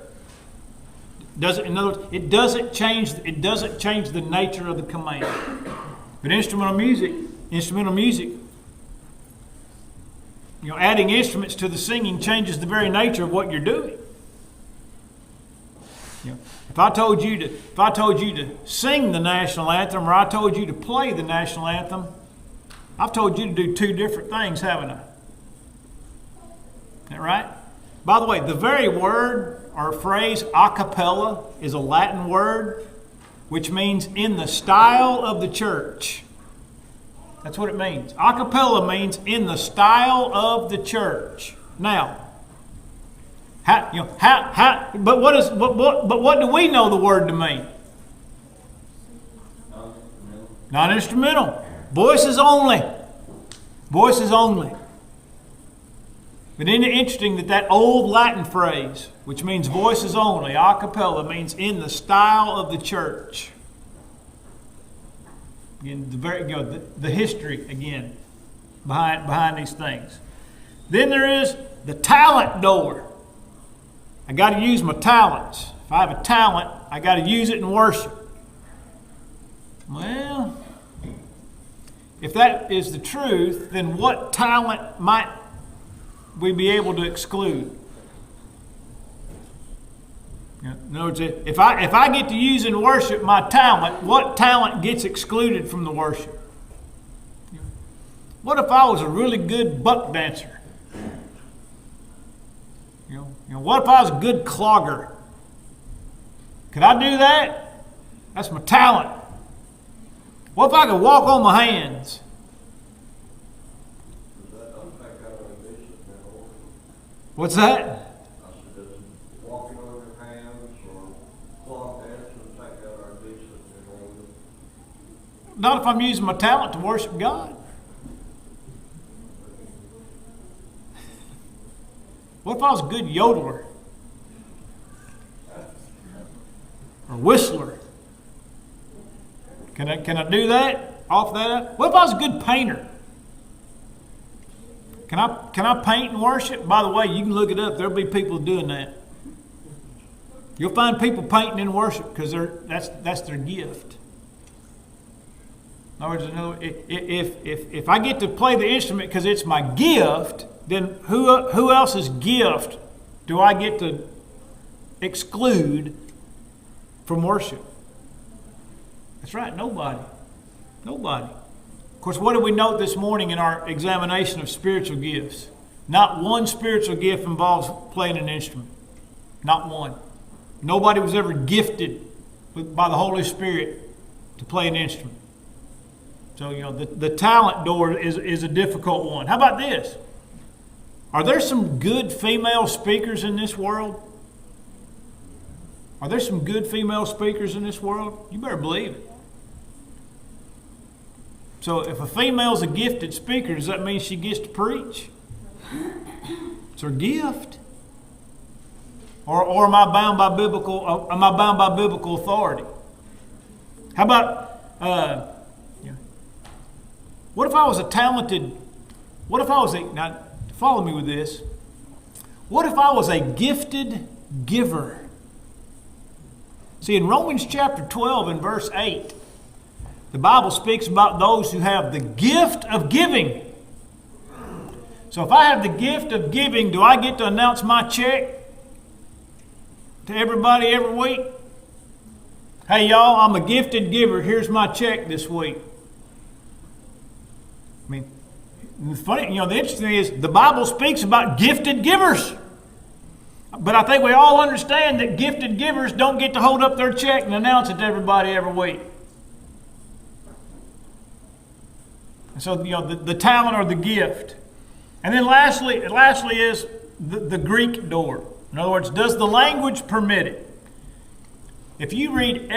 In other words, it doesn't change the nature of the command. But instrumental music, adding instruments to the singing changes the very nature of what you're doing. If I told you to sing the national anthem, or I told you to play the national anthem, I've told you to do two different things, haven't I? Is that right? By the way, the very word or phrase a cappella is a Latin word which means in the style of the church. That's what it means. A cappella means in the style of the church. Now, but what do we know the word to mean? Non-instrumental. Voices only. Voices only. But isn't it interesting that old Latin phrase, which means voices only, a cappella, means in the style of the church. Again, the history again behind these things. Then there is the talent door. I got to use my talents. If I have a talent, I got to use it in worship. Well, if that is the truth, then what talent might we be able to exclude? In other words, if I get to use in worship my talent, what talent gets excluded from the worship? What if I was a really good buck dancer? What if I was a good clogger? Could I do that? That's my talent. What if I could walk on my hands? What's that? Walking on your hands or cloth dancing, take out our decent and Not if I'm using my talent to worship God. What if I was a good yodeler? Or whistler? Can I do that? off that. What if I was a good painter? Can I paint and worship? By the way, you can look it up. There'll be people doing that. You'll find people painting in worship because that's their gift. In other words, if I get to play the instrument because it's my gift, then who else's gift do I get to exclude from worship? That's right, nobody. Nobody. Of course, what did we note this morning in our examination of spiritual gifts? Not one spiritual gift involves playing an instrument. Not one. Nobody was ever gifted by the Holy Spirit to play an instrument. So, the talent door is a difficult one. How about this? Are there some good female speakers in this world? Are there some good female speakers in this world? You better believe it. So if a female's a gifted speaker, does that mean she gets to preach? It's her gift. Or am I bound by biblical authority? How about what if I was now follow me with this. What if I was a gifted giver? See, in Romans chapter 12 and verse 8, the Bible speaks about those who have the gift of giving. So if I have the gift of giving, do I get to announce my check to everybody every week? Hey y'all, I'm a gifted giver. Here's my check this week. I mean, the funny, the interesting thing is the Bible speaks about gifted givers. But I think we all understand that gifted givers don't get to hold up their check and announce it to everybody every week. So, the talent or the gift. And then lastly is the Greek door. In other words, does the language permit it? If you read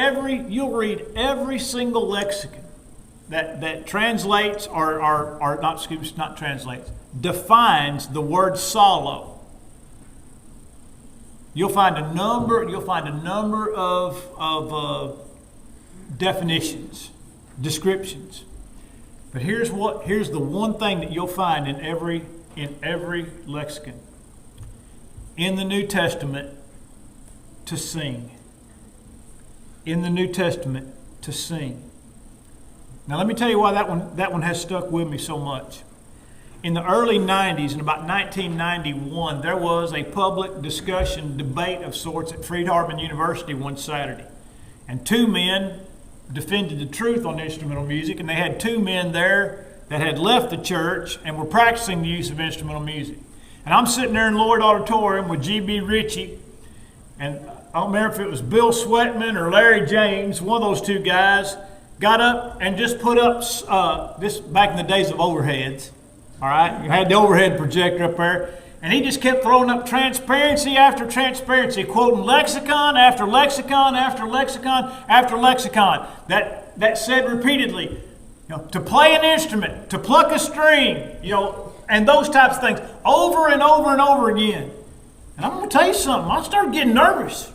you'll read every single lexicon that translates defines the word solo. You'll find a number of definitions, descriptions. But here's the one thing that you'll find in every lexicon. In the New Testament, to sing. In the New Testament, to sing. Now let me tell you why that one has stuck with me so much. In the early 90s, in about 1991, there was a public discussion, debate of sorts at Friedhardeman University one Saturday. And two men defended the truth on instrumental music, and they had two men there that had left the church and were practicing the use of instrumental music. And I'm sitting there in Lloyd Auditorium with G.B. Ritchie, and I don't remember if it was Bill Sweatman or Larry James, one of those two guys, got up and just put up, this back in the days of overheads, all right? You had the overhead projector up there, and he just kept throwing up transparency after transparency, quoting lexicon after lexicon after lexicon after lexicon that said repeatedly, to play an instrument, to pluck a string, and those types of things over and over and over again. And I'm going to tell you something. I started getting nervous.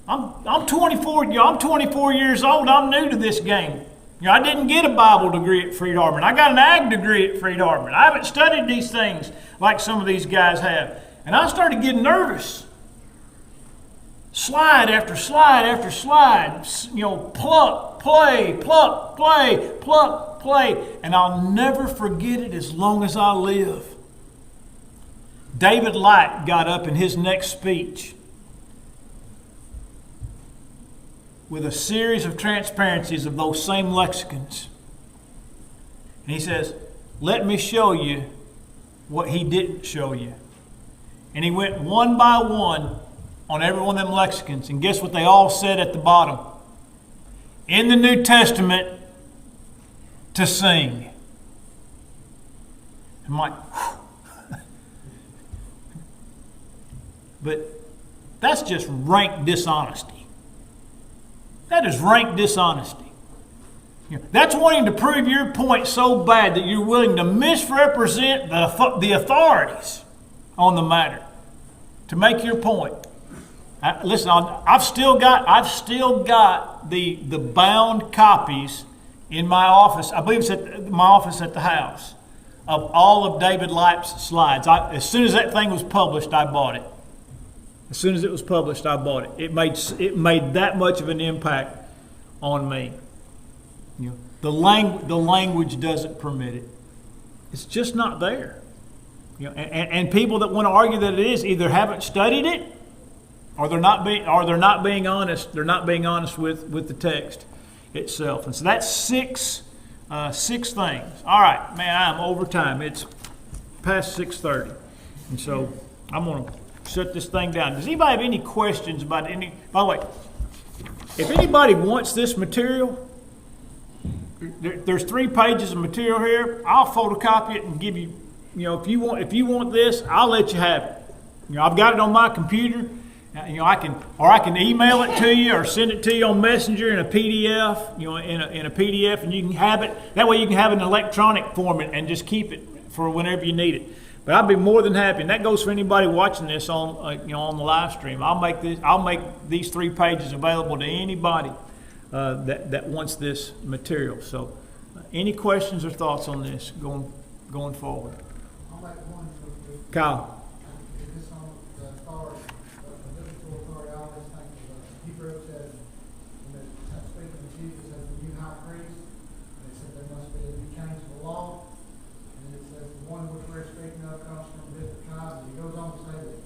I'm 24. I'm 24 years old. I'm new to this game. I didn't get a Bible degree at Friedhardeman. I got an ag degree at Friedhardeman. I haven't studied these things like some of these guys have. And I started getting nervous. Slide after slide after slide. Pluck, play, pluck, play, pluck, play. And I'll never forget it as long as I live. David Light got up in his next speech with a series of transparencies of those same lexicons. And he says, let me show you what he didn't show you. And he went one by one on every one of them lexicons. And guess what they all said at the bottom? In the New Testament, to sing. I'm like, but that's just rank dishonesty. That is rank dishonesty. That's wanting to prove your point so bad that you're willing to misrepresent the authorities on the matter to make your point. Listen, I've still got the bound copies in my office. I believe it's at my office at the house of all of David Lip's slides. As soon as that thing was published, I bought it. As soon as it was published, I bought it. It made that much of an impact on me. You know, the language doesn't permit it. It's just not there. You know, and people that want to argue that it is either haven't studied it, or they're not being honest. They're not being honest with the text itself. And so that's six things. All right, man, I'm over time. It's past 6:30, and so I'm going to shut this thing down. Does anybody have any questions about any? By the way, if anybody wants this material, there's 3 pages of material here. I'll photocopy it and give you. You know, if you want this, I'll let you have it. You know, I've got it on my computer. You know, I can email it to you or send it to you on Messenger in a PDF. You know, in a PDF, and you can have it. That way, you can have it in electronic form and just keep it for whenever you need it. But I'd be more than happy, and that goes for anybody watching this on on the live stream. I'll make these 3 pages available to anybody that wants this material. So, any questions or thoughts on this going forward? I'll make one. Kyle. Is this on the authority, the biblical authority? I always think of Hebrew says, when they're speaking of Jesus as the new high priest, they said there must be a new change of the law. And it says the one which we're speaking of comes from different tribes. And he goes on to say that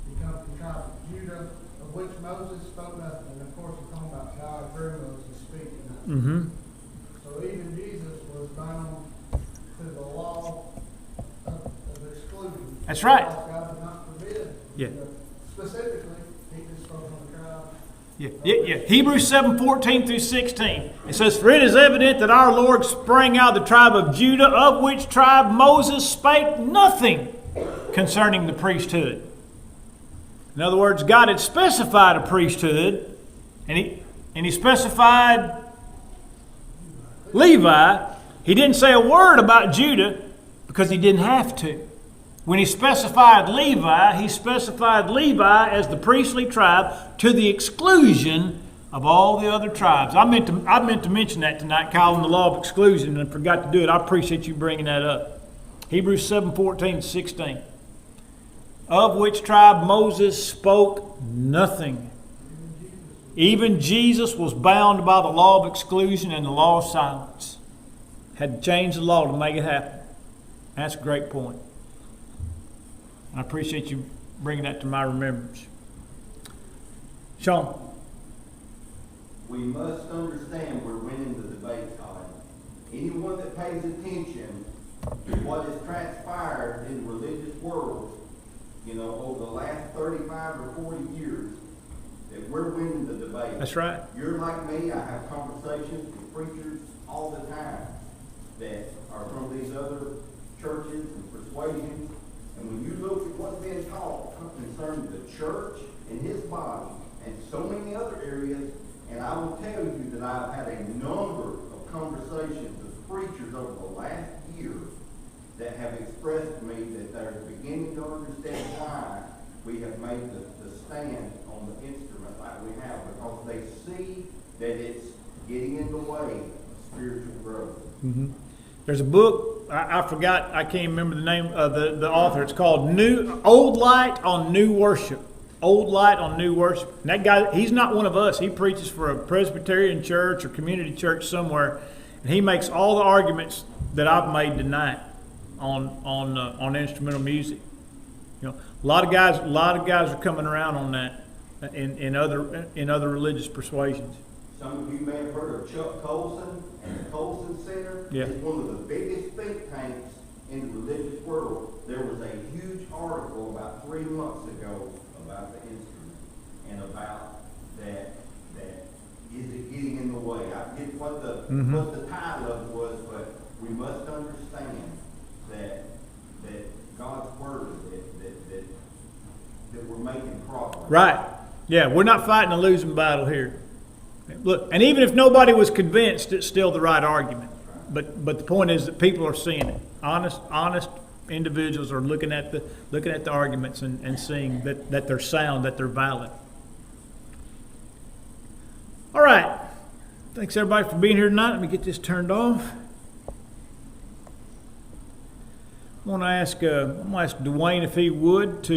he comes from the tribe of Judah, of which Moses spoke nothing. And of course, we're talking about God through Moses speaking. Mm-hmm. So even Jesus was bound to the law of exclusion. That's right. God did not forbid. Yeah. Specifically, he just spoke on the crowd. Yeah. Hebrews 7:14 through 16. It says, "For it is evident that our Lord sprang out of the tribe of Judah, of which tribe Moses spake nothing concerning the priesthood." In other words, God had specified a priesthood, and he specified Levi. He didn't say a word about Judah because he didn't have to. When he specified Levi as the priestly tribe to the exclusion of all the other tribes. I meant to mention that tonight, Kyle, in the law of exclusion, and forgot to do it. I appreciate you bringing that up. Hebrews 7:14 16. Of which tribe Moses spoke nothing. Even Jesus was bound by the law of exclusion and the law of silence. Had to change the law to make it happen. That's a great point. I appreciate you bringing that to my remembrance. Sean. We must understand we're winning the debate, Colin. Anyone that pays attention to what has transpired in the religious world, over the last 35 or 40 years, that we're winning the debate. That's right. You're like me. I have conversations with preachers all the time that are from these other churches and persuasions. And when you look at what's being taught concerning the church and his body and so many other areas, and I will tell you that I've had a number of conversations with preachers over the last year that have expressed to me that they're beginning to understand why we have made the stand on the instrument like we have, because they see that it's getting in the way of spiritual growth. Mm-hmm. There's a book, I forgot, I can't remember the name of the author. It's called Old Light on New Worship. Old Light on New Worship. And that guy, he's not one of us. He preaches for a Presbyterian church or community church somewhere. And he makes all the arguments that I've made tonight on instrumental music. A lot of guys are coming around on that in other religious persuasions. Some of you may have heard of Chuck Colson and the Colson Center. Yeah. It's one of the biggest think tanks in the religious world. There was a huge article about 3 months ago about the instrument and about that is it getting in the way. I forget what the title of it was, but we must understand that God's word that we're making progress. Right. Yeah, we're not fighting a losing battle here. Look, and even if nobody was convinced, it's still the right argument. But the point is that people are seeing it. Honest individuals are looking at the arguments and seeing that they're sound, that they're valid. Thanks everybody for being here tonight. Let me get this turned off. I'm gonna ask Dwayne if he would to